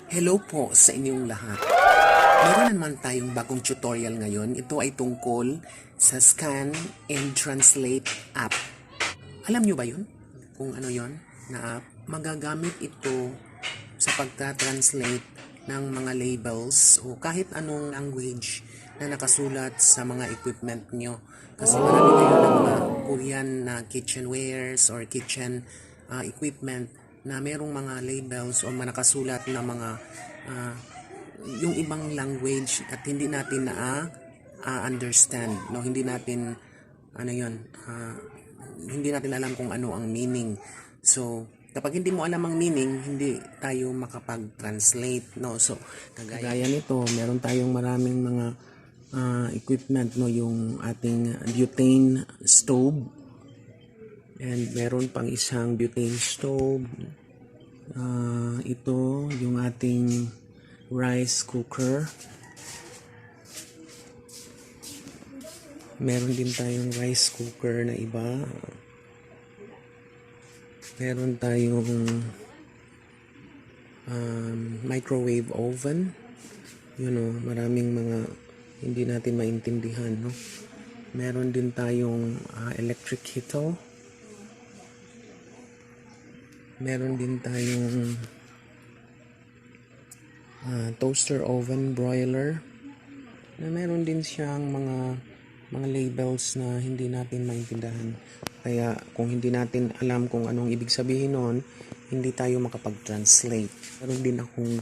Hello po sa inyong lahat. Meron naman tayong bagong tutorial ngayon. Ito ay tungkol sa Scan and Translate app. Alam nyo ba yun? Kung ano yon na app? Magagamit ito sa pagta-translate ng mga labels o kahit anong language na nakasulat sa mga equipment nyo. Kasi marami kayo ng mga Korean na kitchenwares or kitchen equipment na merong mga labels o mga nakasulat na mga yung ibang language at hindi natin understand, no? Hindi natin hindi natin alam kung ano ang meaning. So kapag hindi mo alam ang meaning, hindi tayo makapag-translate, no? So kagaya nito, meron tayong maraming mga equipment, no? Yung ating butane stove. And meron pang isang butane stove. Ito yung ating rice cooker. Meron din tayong rice cooker na iba. Meron tayong microwave oven. Maraming mga hindi natin maintindihan, no? Meron din tayong electric kettle. Meron din tayong toaster oven broiler na meron din siyang mga labels na hindi natin maintindihan. Kaya kung hindi natin alam kung anong ibig sabihin nun, hindi tayo makapag-translate. Meron din akong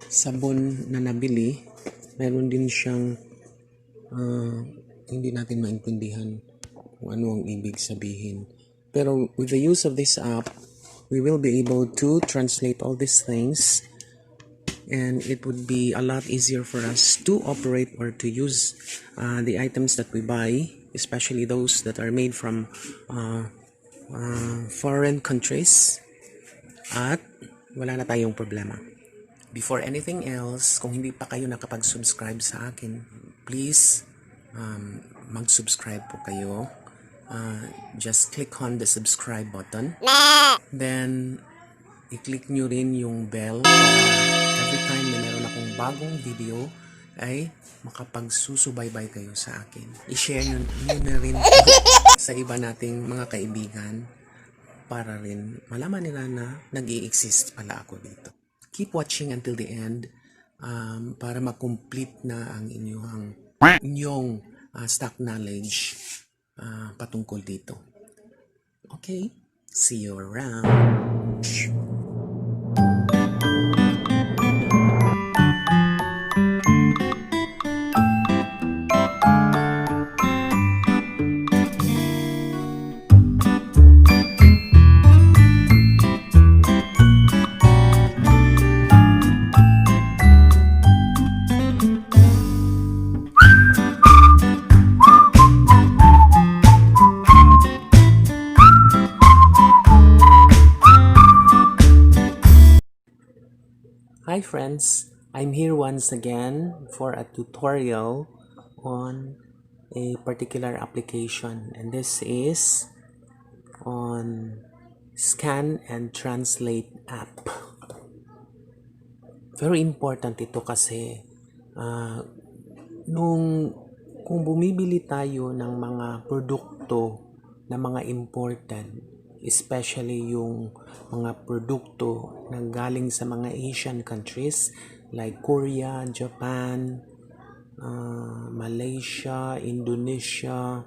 sabon na nabili. Meron din siyang hindi natin maintindihan kung ano ang ibig sabihin. Pero with the use of this app, we will be able to translate all these things, and it would be a lot easier for us to operate or to use the items that we buy, especially those that are made from foreign countries, at wala na tayong problema. Before anything else, kung hindi pa kayo nakapag-subscribe sa akin, please mag-subscribe po kayo. Just click on the subscribe button. Then, i-click nyo rin yung bell para every time na meron akong bagong video ay makapagsusubaybay kayo sa akin. I-share nyo na rin sa iba nating mga kaibigan para rin malaman nila na nag-i-exist pala ako dito. Keep watching until the end para makomplete na ang inyong stock knowledge patungkol dito. Okay, see you around. Hi friends, I'm here once again for a tutorial on a particular application, and this is on Scan and Translate app. Very important ito kasi kung bumibili tayo ng mga produkto na mga imported, especially yung mga produkto na galing sa mga Asian countries like Korea, Japan, Malaysia, Indonesia,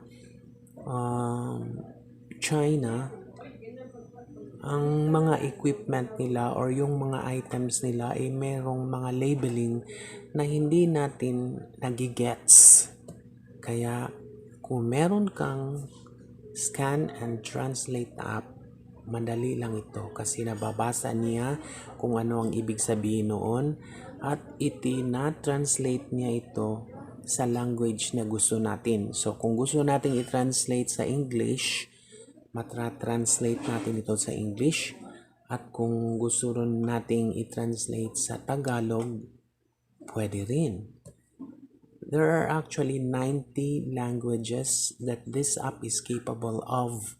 China, ang mga equipment nila or yung mga items nila ay merong mga labeling na hindi natin nagigets. Kaya kung meron kang Scan and Translate app, madali lang ito kasi nababasa niya kung ano ang ibig sabihin noon at itina-translate niya ito sa language na gusto natin. So kung gusto natin i-translate sa English, matra-translate natin ito sa English, at kung gusto rin nating i-translate sa Tagalog, pwede rin. There are actually 90 languages that this app is capable of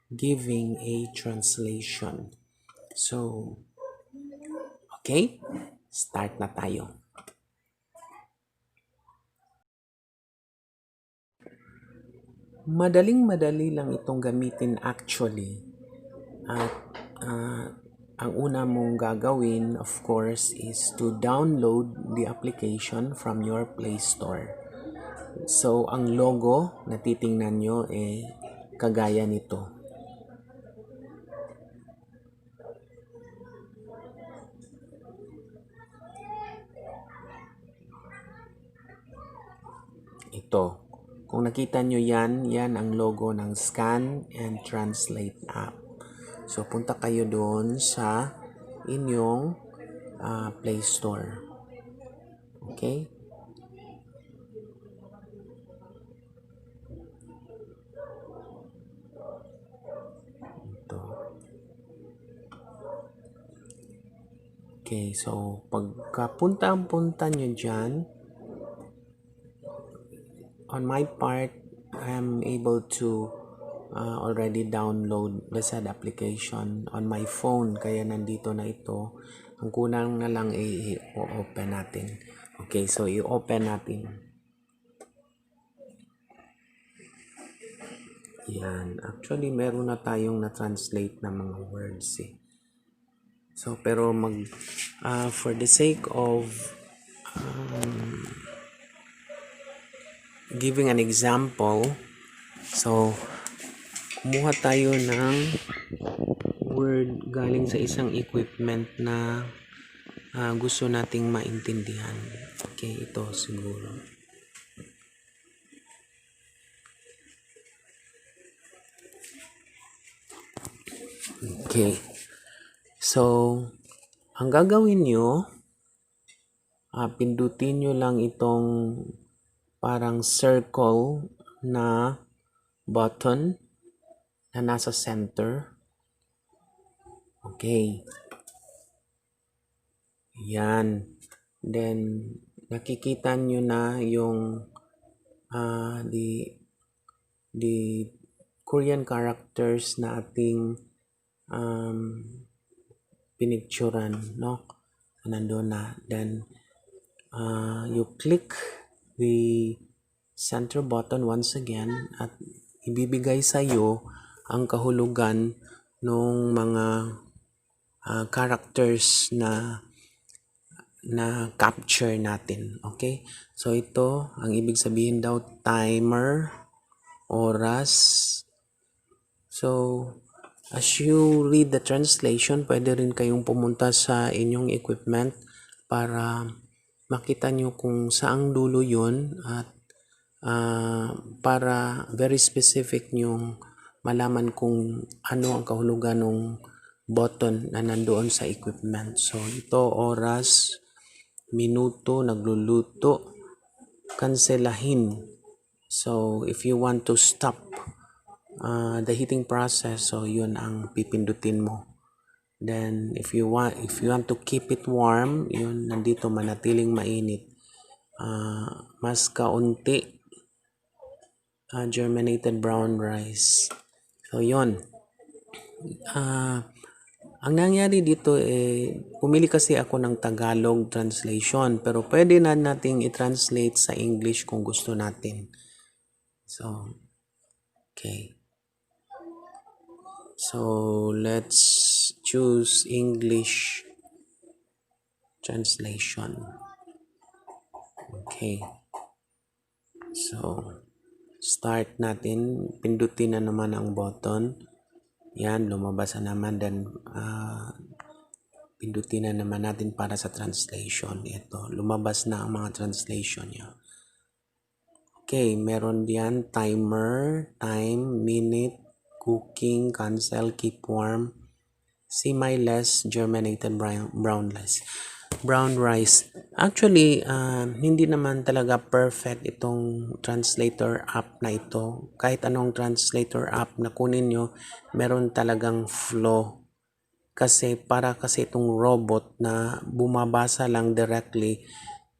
giving a translation. So, okay, start na tayo. Madaling-madali lang itong gamitin actually. At ang una mong gagawin, of course, is to download the application from your Play Store. So, ang logo na titingnan nyo kagaya nito. Ito. Kung nakita nyo yan ang logo ng Scan and Translate app. So, punta kayo doon sa inyong Play Store. Okay? Ito. Okay, so pagkapunta nyo dyan, on my part, I'm able to already download the said application on my phone. Kaya nandito na ito. Ang kulang na lang i-open natin. Okay, so i-open natin. Yan. Actually, meron na tayong na-translate na mga words So, pero for the sake of giving an example, so kumuha tayo ng word galing sa isang equipment na gusto nating maintindihan. Okay, ito siguro. Okay. So, ang gagawin nyo, pindutin nyo lang itong parang circle na button na nasa center. Okay. Yan. Then, nakikita nyo na yung the Korean characters na ating pinicturan, no? Nandun na. Then, you click the center button once again at ibibigay sa iyo ang kahulugan ng mga characters na capture natin. Okay? So ito, ang ibig sabihin daw timer, oras. So as you read the translation, pwede rin kayong pumunta sa inyong equipment para makita nyo kung saang dulo yun at para very specific nyong malaman kung ano ang kahulugan ng button na nandoon sa equipment. So, ito oras, minuto, nagluluto, kanselahin. So, if you want to stop the heating process, so yun ang pipindutin mo. Then, if you want to keep it warm, yun, nandito manatiling mainit. Mas kaunti, germinated brown rice. So, yun. Ang nangyari dito, pumili kasi ako ng Tagalog translation, pero pwede na nating i-translate sa English kung gusto natin. So, okay. So, let's choose English translation. Okay. So, start natin. Pindutin na naman ang button. Yan, lumabas na naman. Then, pindutin na naman natin para sa translation. Ito, lumabas na ang mga translation niya. Okay, meron diyan timer, time, minute, cooking, cancel, keep warm, semi-less, germinated brown rice. Actually, hindi naman talaga perfect itong translator app na ito. Kahit anong translator app na kunin nyo, meron talagang flaw. Kasi itong robot na bumabasa lang directly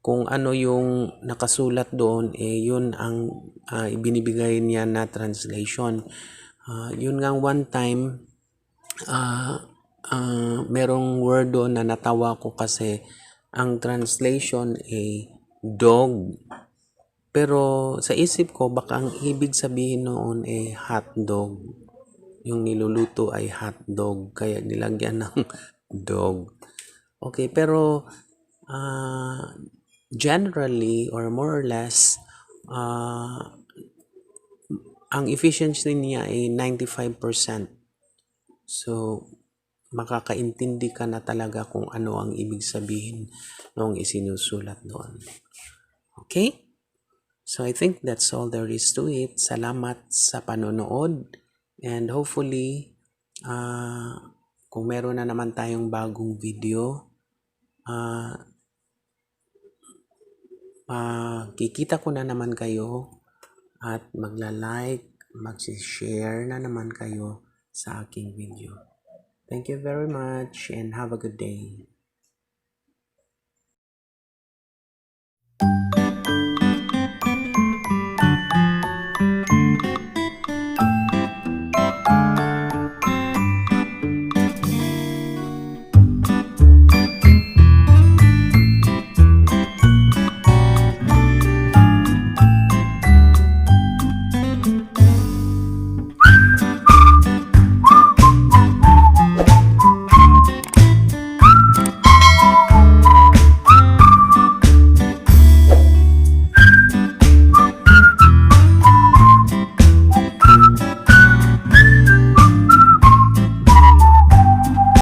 kung ano yung nakasulat doon, yun ang ibinibigay niya na translation. Yun nga one time, merong word doon na natawa ko kasi ang translation ay dog. Pero sa isip ko, baka ang ibig sabihin noon ay hotdog. Yung niluluto ay hotdog, kaya nilagyan ng dog. Okay, pero generally or more or less, ang efficiency niya ay 95%. So, makakaintindi ka na talaga kung ano ang ibig sabihin noong isinusulat doon. Okay? So, I think that's all there is to it. Salamat sa panonood. And hopefully, kung meron na naman tayong bagong video, kikita ko na naman kayo at magla-like, mag-share na naman kayo sa aking video. Thank you very much and have a good day.